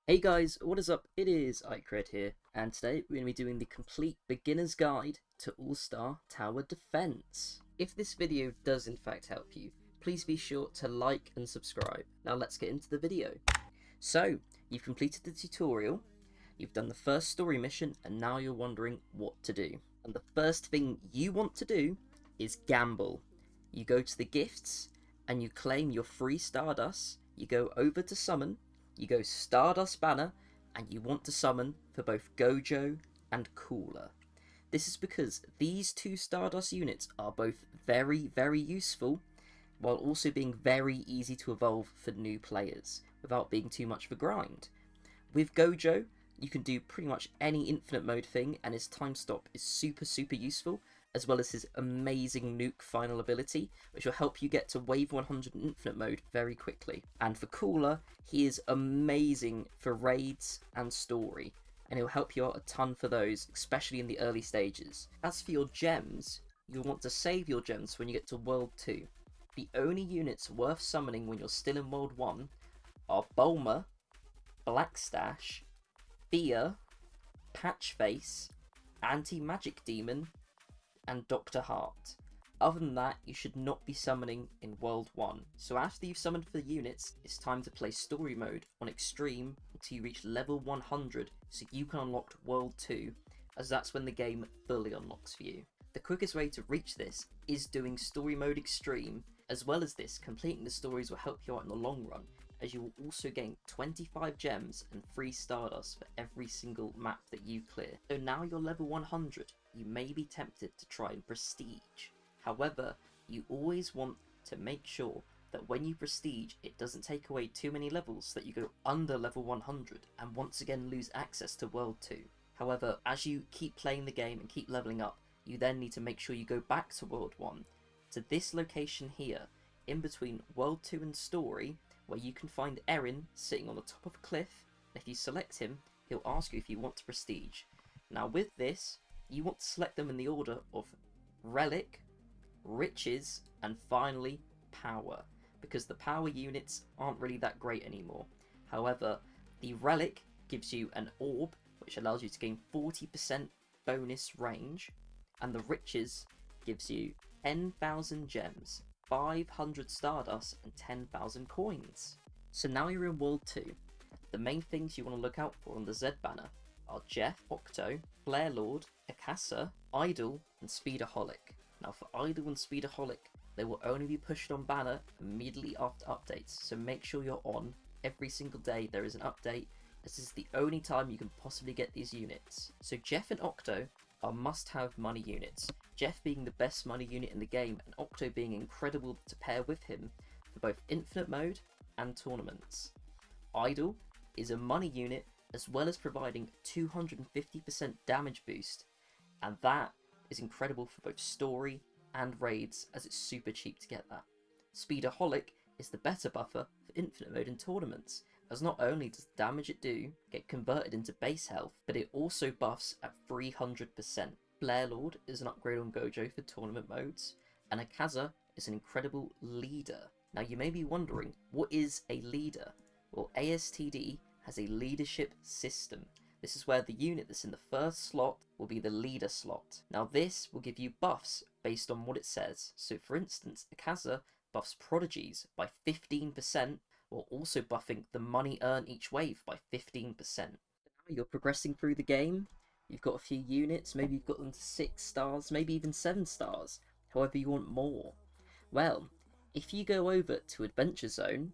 Hey guys, what is up? It is Icredd here, and today we're going to be doing the complete beginner's guide to All-Star Tower Defense. If this video does in fact help you, please be sure to like and subscribe. Now let's get into the video. So, you've completed the tutorial, you've done the first story mission, and now you're wondering what to do. And the first thing you want to do is gamble. You go to the gifts, and you claim your free Stardust, you go over to summon, you go Stardust Banner, and you want to summon for both Gojo and Cooler. This is because these two Stardust units are both very, very useful, while also being very easy to evolve for new players, without being too much of a grind. With Gojo, you can do pretty much any infinite mode thing, and his time stop is super useful, as well as his amazing nuke final ability, which will help you get to wave 100 in infinite mode very quickly. And for Cooler, he is amazing for raids and story, and he'll help you out a ton for those, especially in the early stages. As for your gems, you'll want to save your gems when you get to World 2. The only units worth summoning when you're still in World 1 are Bulma, Blackstash, Thea, Patchface, Anti-Magic Demon, and Dr. Heart. Other than that, you should not be summoning in World 1. So after you've summoned for the units, it's time to play Story Mode on Extreme until you reach level 100 so you can unlock World 2, as that's when the game fully unlocks for you. The quickest way to reach this is doing Story Mode Extreme. As well as this, completing the stories will help you out in the long run, as you will also gain 25 gems and free Stardust for every single map that you clear. So now you're level 100, you may be tempted to try and prestige. However, you always want to make sure that when you prestige, it doesn't take away too many levels so that you go under level 100 and once again lose access to World 2. However, as you keep playing the game and keep leveling up, you then need to make sure you go back to World 1, to this location here, in between World 2 and Story, where you can find Erin sitting on the top of a cliff, and if you select him, he'll ask you if you want to prestige. Now with this, you want to select them in the order of Relic, Riches, and finally Power, because the power units aren't really that great anymore. However, the Relic gives you an orb, which allows you to gain 40% bonus range, and the Riches gives you 10,000 gems, 500 Stardust, and 10,000 coins. So now you're in World 2. The main things you want to look out for on the Z banner are Jeff, Octo, Flare Lord, Akasa, Idol, and Speedaholic. Now for Idol and Speedaholic, they will only be pushed on banner immediately after updates, so make sure you're on. Every single day there is an update. This is the only time you can possibly get these units. So Jeff and Octo are must-have money units, Jeff being the best money unit in the game and Octo being incredible to pair with him for both infinite mode and tournaments. Idol is a money unit as well as providing 250% damage boost, and that is incredible for both story and raids as it's super cheap to get that. Speedaholic is the better buffer for infinite mode and tournaments, as not only does the damage it do get converted into base health, but it also buffs at 300%. Flare Lord is an upgrade on Gojo for tournament modes, and Akaza is an incredible leader. Now you may be wondering, what is a leader? Well, ASTD has a leadership system. This is where the unit that's in the first slot will be the leader slot. Now this will give you buffs based on what it says. So for instance, Akaza buffs prodigies by 15%, while also buffing the money earned each wave by 15%. Now you're progressing through the game, you've got a few units, maybe you've got them to 6 stars, maybe even 7 stars, however you want more. Well, if you go over to Adventure Zone,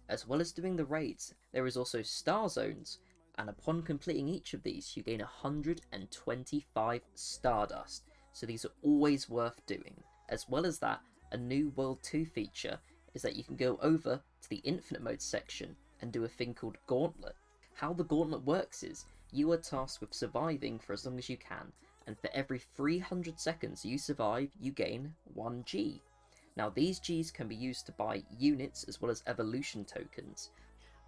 as well as doing the raids, there is also Star Zones, and upon completing each of these, you gain 125 Stardust, so these are always worth doing. As well as that, a new World 2 feature is that you can go over to the Infinite Mode section and do a thing called Gauntlet. How the Gauntlet works is, you are tasked with surviving for as long as you can, and for every 300 seconds you survive, you gain 1 G. Now these Gs can be used to buy units as well as evolution tokens.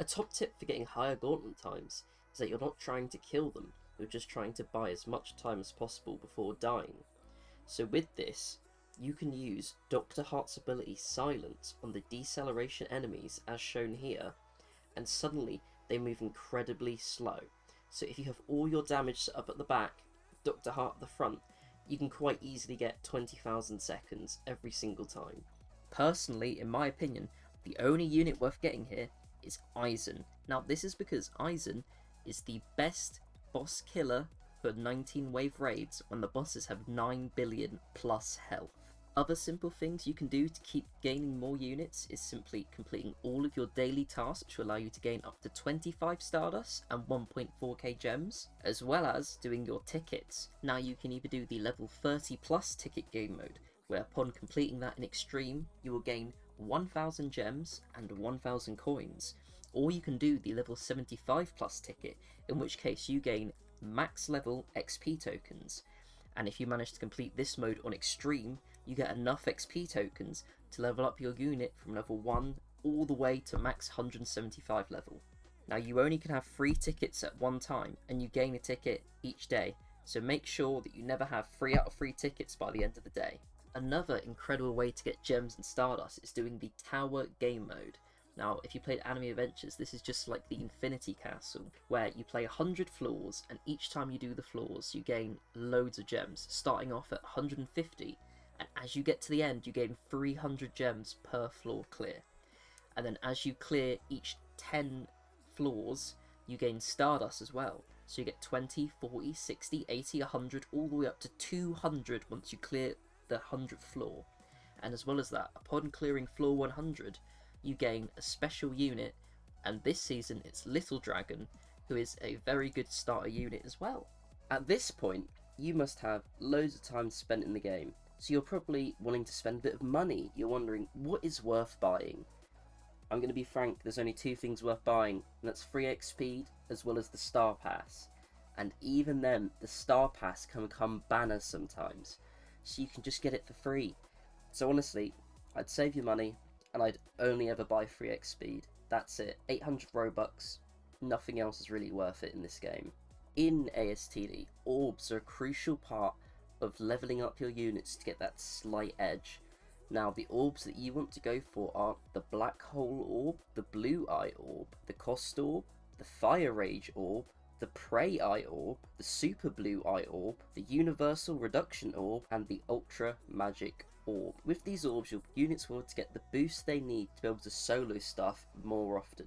A top tip for getting higher Gauntlet times is that you're not trying to kill them, you're just trying to buy as much time as possible before dying. So with this, you can use Dr. Heart's ability Silence on the deceleration enemies as shown here, and suddenly they move incredibly slow. So if you have all your damage set up at the back, Dr. Heart at the front, you can quite easily get 20,000 seconds every single time. Personally, in my opinion, the only unit worth getting here is Eisen. Now this is because Eisen is the best boss killer for 19 wave raids when the bosses have 9 billion plus health. Other simple things you can do to keep gaining more units is simply completing all of your daily tasks, which will allow you to gain up to 25 Stardust and 1.4k gems, as well as doing your tickets. Now you can either do the level 30 plus ticket game mode, where upon completing that in Extreme, you will gain 1000 gems and 1000 coins, or you can do the level 75 plus ticket, in which case you gain max level XP tokens. And if you manage to complete this mode on Extreme, you get enough XP tokens to level up your unit from level 1 all the way to max 175 level. Now you only can have 3 tickets at one time, and you gain a ticket each day, so make sure that you never have 3 out of 3 tickets by the end of the day. Another incredible way to get gems and Stardust is doing the Tower game mode. Now, if you played Anime Adventures, this is just like the Infinity Castle, where you play 100 floors, and each time you do the floors, you gain loads of gems, starting off at 150, and as you get to the end, you gain 300 gems per floor clear. And then as you clear each 10 floors, you gain Stardust as well. So you get 20, 40, 60, 80, 100, all the way up to 200 once you clear the 100th floor. And as well as that, upon clearing floor 100, you gain a special unit, and this season it's Little Dragon, who is a very good starter unit as well. At this point, you must have loads of time spent in the game, so you're probably wanting to spend a bit of money. You're wondering, what is worth buying? I'm going to be frank, there's only 2 things worth buying, and that's free XP as well as the Star Pass. And even then, the Star Pass can become banners sometimes, so you can just get it for free. So honestly, I'd save your money, and I'd only ever buy free XP. That's it, 800 Robux, nothing else is really worth it in this game. In ASTD, orbs are a crucial part of leveling up your units to get that slight edge. Now the orbs that you want to go for are the Black Hole Orb, the Blue Eye Orb, the Cost Orb, the Fire Rage Orb, the Prey Eye Orb, the Super Blue Eye Orb, the Universal Reduction Orb, and the Ultra Magic Orb. With these orbs, your units will to get the boost they need to be able to solo stuff more often.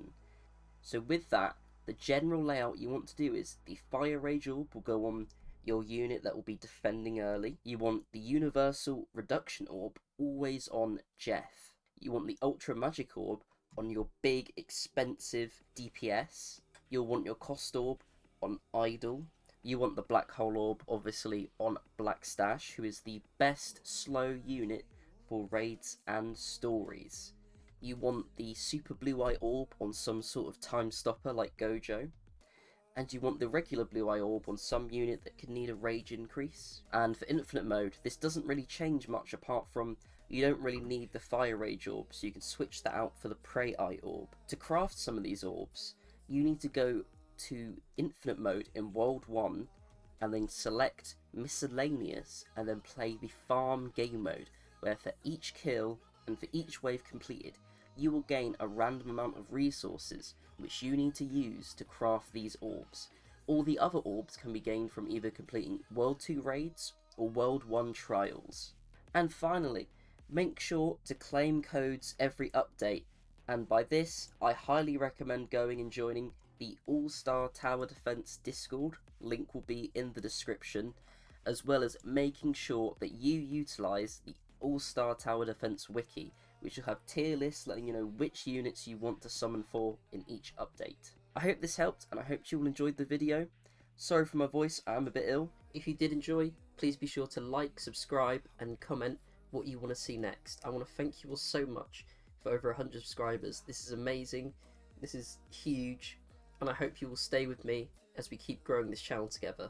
So with that, the general layout you want to do is the Fire Rage Orb will go on your unit that will be defending early. You want the Universal Reduction Orb always on Jeff. You want the Ultra Magic Orb on your big expensive DPS. You'll want your Cost Orb on Idol. You want the Black Hole Orb obviously on Black Stash, who is the best slow unit for raids and stories. You want the Super Blue Eye Orb on some sort of time stopper like Gojo. And you want the regular Blue Eye Orb on some unit that could need a rage increase. And for Infinite Mode, this doesn't really change much apart from you don't really need the Fire Rage Orb, so you can switch that out for the Prey Eye Orb. To craft some of these orbs, you need to go to Infinite Mode in World 1, and then select Miscellaneous, and then play the Farm Game Mode, where for each kill and for each wave completed, you will gain a random amount of resources which you need to use to craft these orbs. All the other orbs can be gained from either completing World 2 raids or World 1 trials. And finally, make sure to claim codes every update, and by this I highly recommend going and joining the All-Star Tower Defense Discord, link will be in the description, as well as making sure that you utilise the All-Star Tower Defense wiki, which will have tier lists letting you know which units you want to summon for in each update. I hope this helped, and I hope you all enjoyed the video. Sorry for my voice, I am a bit ill. If you did enjoy, please be sure to like, subscribe, and comment what you want to see next. I want to thank you all so much for over 100 subscribers. This is amazing, this is huge, and I hope you will stay with me as we keep growing this channel together.